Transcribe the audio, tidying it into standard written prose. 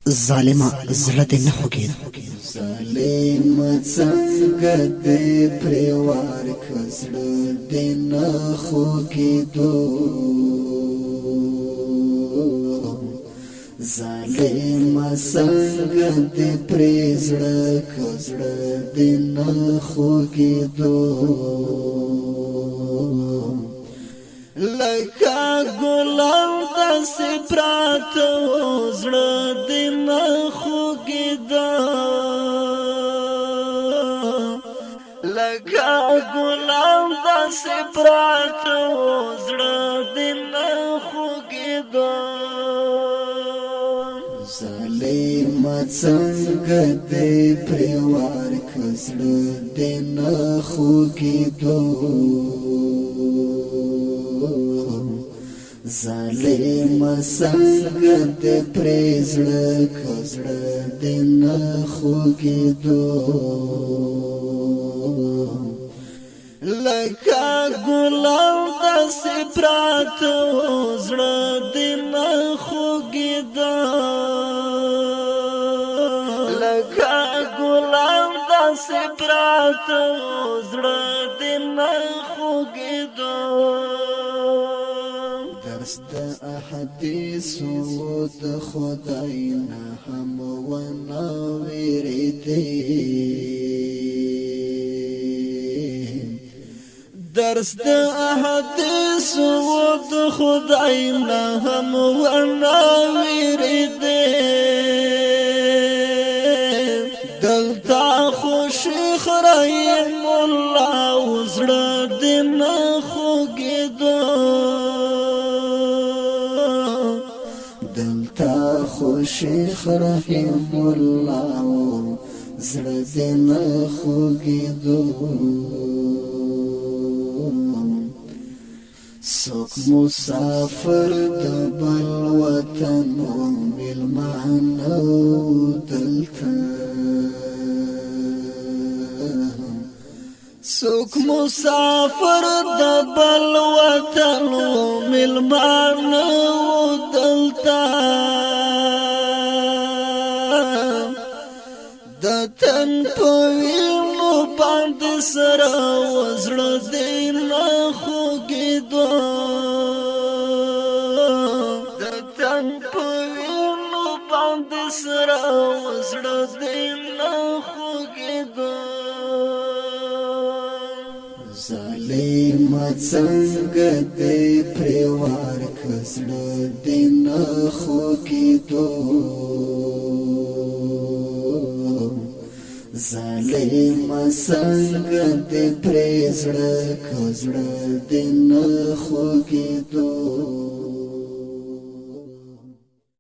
ظالما زړه دې نه خوږید ظالم څنګه دې پریوار کزړه دې نه خوږیدو ظالم څنګه دې پریزړه کزړه دې نه خوږیدو لکه ګلان داسې پراته زړه دې نه خوږېده لکه ګلان داسې پراته زړه دې نه خوږېده ظالم څنګه دې پریوار کزړه دې نه خوږېدو ظالم څنګه دې پریزړه کزړه دې نه خوږېدو لکه ګلان داسې پراته زړه دې نه خوږېده لکه ګلان داسې پراته زړه دې نه خوږېده درس د احادیثو د خدای نه هم ونه وېرېدې درس د احادیثو د خدای نه هم ونه وېرېدې دلته خو شیخ رحیم الله زړه دې نه خوږېده شیخ رحیم الله زړه دې نه خوږېدو څوک مسافر د بل وطن مېلمانه دلته څوک مسافر د بل وطن مېلمانه دلته د تن په وینو باندې سره وزړه دې نه خوږېدو د تن په وینو باندې سره وزړه دې نه خوږېدو ظالم څنګه دې پریوار کزړه دې نه خوږېدو ظالم څنګه دې پریزړه کزړه دې نه خوږېدو